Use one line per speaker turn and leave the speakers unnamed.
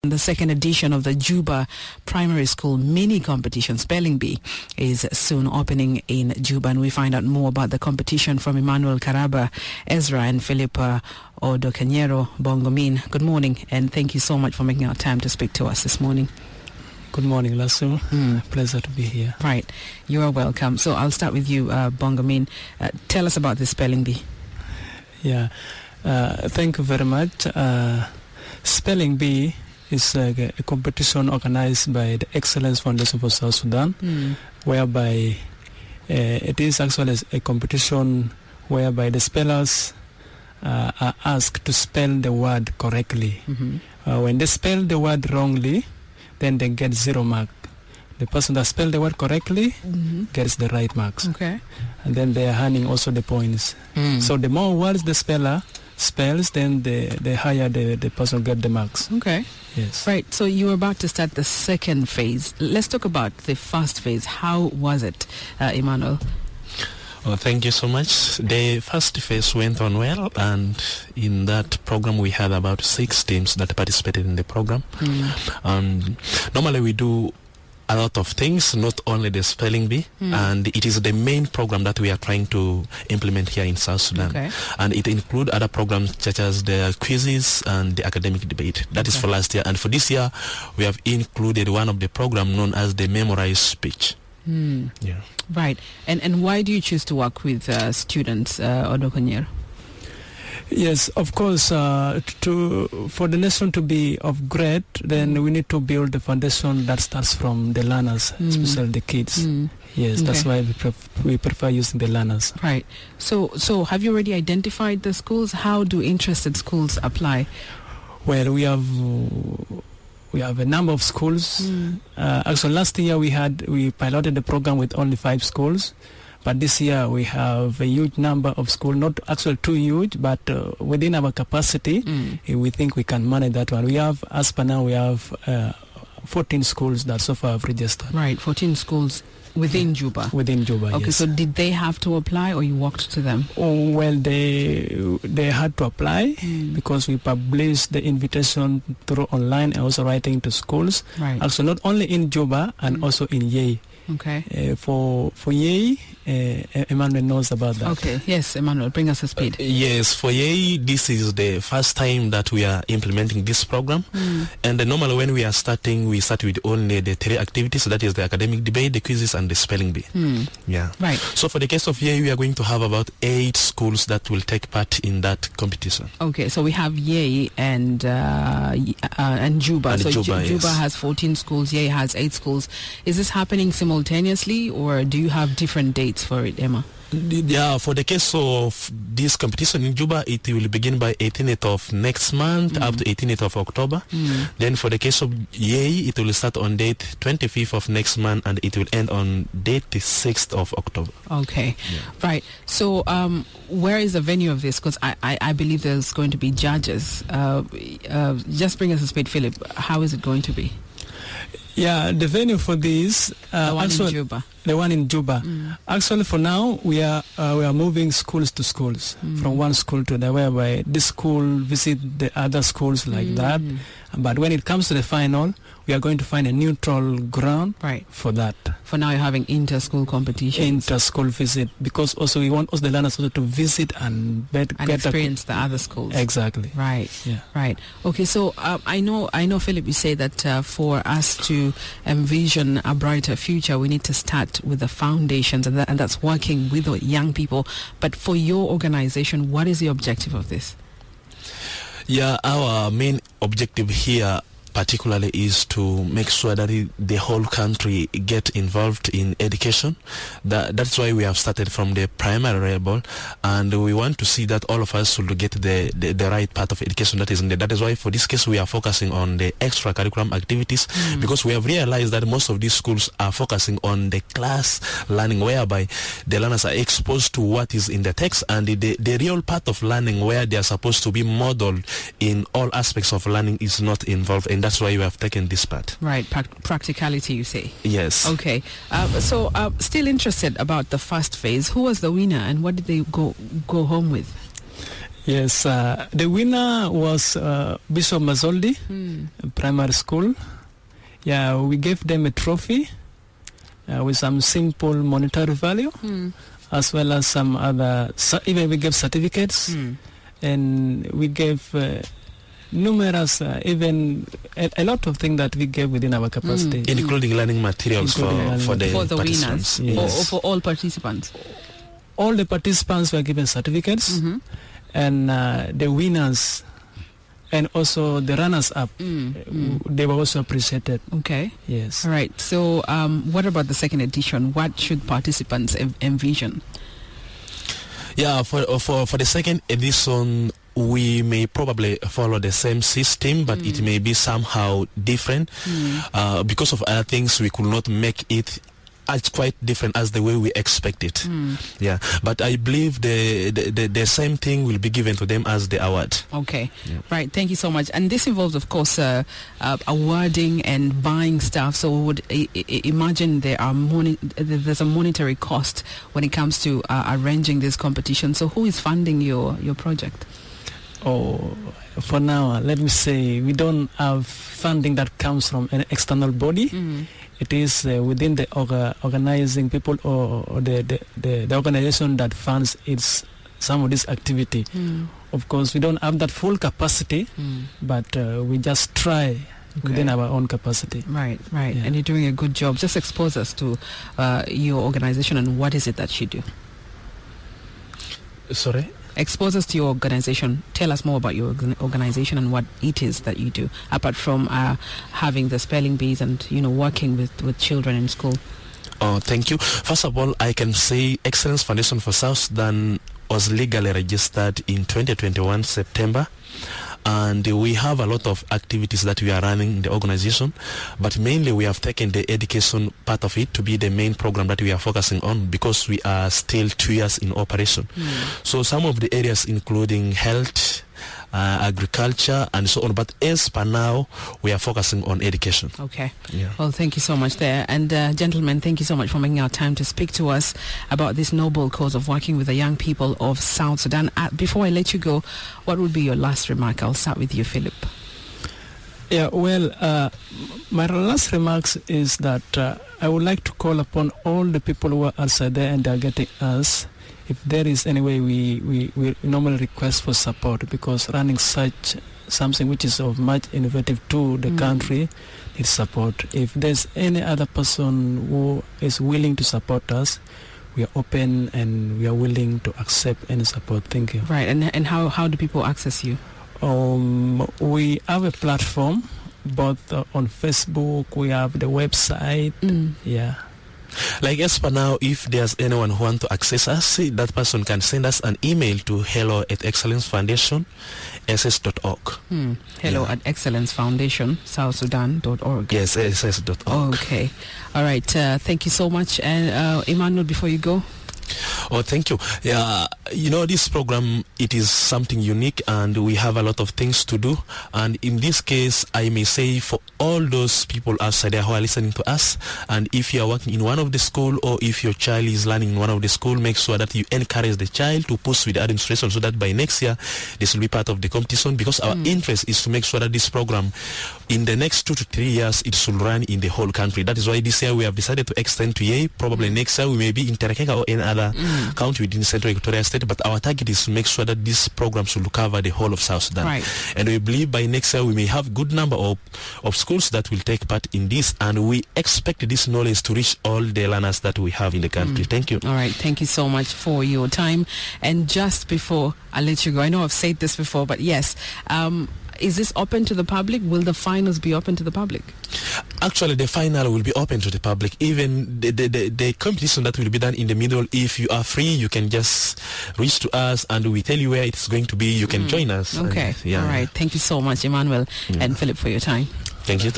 The second edition of the Juba Primary School Mini Competition Spelling Bee is soon opening in Juba, and we find out more about the competition from Emmanuel, Karaba, Ezra and Philippa Odokonyero Bongomin. Good morning, and thank you so much for making our time to speak to us this morning.
Good morning, Lasu. Pleasure to be here.
Right, you are welcome. So I'll start with you, Bongomin. Tell us about the spelling bee.
Yeah, thank you very much. Spelling bee is a competition organized by the Excellence Foundation for South Sudan, whereby it is actually a competition whereby the spellers are asked to spell the word correctly. When they spell the word wrongly, then they get 0 mark. The person that spelled the word correctly gets the right marks.
Okay.
And then they are earning also the points. So the more words the speller spells, then the higher the person get the marks.
Okay.
Yes.
Right. So you were about to start the second phase. Let's talk about the first phase. How was it, Emmanuel?
Oh, thank you so much. The first phase went on well, and in that program we had about 6 teams that participated in the program. Normally we do a lot of things, not only the spelling bee, and it is the main program that we are trying to implement here in South Sudan.
Okay.
And it includes other programs such as the quizzes and the academic debate. That is for last year. And for this year, we have included one of the programs known as the memorized speech. Yeah.
Right. And why do you choose to work with students, Odokonyero?
Yes, of course, for the nation to be of great, then we need to build the foundation that starts from the learners, especially the kids. Yes, that's why we prefer using the learners.
Right. So have you already identified the schools? How do interested schools apply?
Well, we have a number of schools. Actually, last year we piloted the program with only 5 schools. But this year we have a huge number of schools, not actually too huge, but within our capacity, we think we can manage that one. We have, as per now, we have 14 schools that so far have registered.
Right, 14 schools within Juba.
Within Juba,
okay,
yes.
so did they have to apply, or you walked to them?
Oh, well, they had to apply because we published the invitation through online and also writing to schools.
Right.
Also, not only in Juba and also in Yei.
Okay.
For Yei, Emmanuel knows about that.
Okay. Yes, Emmanuel, bring us a speed.
Yes, for Yei, this is the first time that we are implementing this program. And normally when we are starting, we start with only the 3 activities. That is the academic debate, the quizzes, and the spelling bee. Yeah.
Right.
So for the case of Yei, we are going to have about 8 schools that will take part in that competition.
Okay, so we have Yei and Juba.
And
so
Juba,
Juba
yes.
has 14 schools, Yei has 8 schools. Is this happening simultaneously, or do you have different dates for it, Emma?
Yeah, for the case of this competition in Juba, it will begin by 18th of next month up to 18th of October. Then for the case of Yei, it will start on date 25th of next month and it will end on date 6th of October.
Okay, right. So where is the venue of this? Because I believe there's going to be judges. Just bring us a speed, Philip. How is it going to be?
Yeah, the venue for this,
The one in Juba.
The one in Juba. Actually, for now, we are moving schools to schools, from one school to the whereby this school visit the other schools like that. But when it comes to the final, we are going to find a neutral ground for that.
For now, you're having inter-school competitions.
Inter-school visit, because also we want us the learners also to visit and
experience the other schools.
Exactly.
Right.
Yeah.
Right. Okay. So I know, Philip, you say that for us to envision a brighter future, we need to start with the foundations, and that's working with the young people. But for your organization, what is the objective of this?
Yeah, our main objective here particularly is to make sure that the whole country get involved in education. That's why we have started from the primary level, and we want to see that all of us should get the right part of education that is in there. That is why for this case we are focusing on the extracurriculum activities, because we have realized that most of these schools are focusing on the class learning, whereby the learners are exposed to what is in the text, and the real part of learning where they are supposed to be modeled in all aspects of learning is not involved, and that's why you have taken this part.
Right, practicality, you say?
Yes.
Okay. So still interested about the first phase. Who was the winner and what did they go home with?
Yes, the winner was Bishop Mazoldi Primary School. Yeah, we gave them a trophy with some simple monetary value, as well as some other, even we gave certificates, and we gave numerous, even a lot of things that we gave within our capacity.
Including learning materials for the
winners,
yes.
or for all participants?
All the participants were given certificates, and the winners and also the runners-up, they were also appreciated.
Okay.
Yes.
All right. So what about the second edition? What should participants envision?
Yeah, for the second edition, we may probably follow the same system, but it may be somehow different. Because of other things, we could not make it as quite different as the way we expect it. Yeah, but I believe the same thing will be given to them as the award.
Okay, right. Thank you so much. And this involves, of course, awarding and buying stuff. So we would imagine there's a monetary cost when it comes to arranging this competition. So who is funding your project?
Oh, for now, let me say we don't have funding that comes from an external body. It is within the organizing people or the organization that funds some of this activity. Of course, we don't have that full capacity, but we just try within our own capacity.
Right. Yeah. And you're doing a good job. Just expose us to your organization and what is it that you do.
Sorry?
Expose us to your organization. Tell us more about your organization and what it is that you do, apart from having the spelling bees and working with children in school.
Oh, thank you. First of all, I can say Excellence Foundation for South Sudan was legally registered in 2021 September. And we have a lot of activities that we are running in the organization, but mainly we have taken the education part of it to be the main program that we are focusing on, because we are still 2 years in operation. So some of the areas including health, agriculture and so on, but as per now we are focusing on education.
Okay.
Yeah.
Well, thank you so much there. And gentlemen, thank you so much for making our time to speak to us about this noble cause of working with the young people of South Sudan. Before I let you go, what would be your last remark? I'll start with you, Philip.
Yeah, well, my last remarks is that I would like to call upon all the people who are outside there and they are getting us. If there is any way, we normally request for support, because running such something which is of much innovative to the country needs support. If there's any other person who is willing to support us, we are open and we are willing to accept any support. Thank you.
Right, and how do people access you?
We have a platform, both on Facebook, we have the website, yeah.
Like as for now, if there's anyone who wants to access us, that person can send us an email to hello@excellencefoundation.ss.org.
Hello@excellencefoundation.southsudan.org.
Yes, ss.org.
Okay. All right. Thank you so much. And Emmanuel, before you go.
Oh, thank you. Yeah, this program, it is something unique and we have a lot of things to do. And in this case, I may say for all those people outside there who are listening to us, and if you are working in one of the school or if your child is learning in one of the school, make sure that you encourage the child to push with the administration so that by next year, this will be part of the competition, because our interest is to make sure that this program, in the next 2 to 3 years, it should run in the whole country. That is why this year we have decided to extend to Yei. Probably next year we may be in Terekeka or any other county within Central Equatoria State, but our target is to make sure that this program should cover the whole of South Sudan.
Right.
And we believe by next year we may have good number of schools that will take part in this, and we expect this knowledge to reach all the learners that we have in the country. Thank you.
All right. Thank you so much for your time. And just before I let you go, I know I've said this before, but yes, is this open to the public? Will the finals be open to the public?
Actually, the final will be open to the public. Even the competition that will be done in the middle, if you are free, you can just reach to us and we tell you where it's going to be. You can join us.
Okay.
And,
All right. Thank you so much, Emmanuel and Philip, for your time.
Thank you.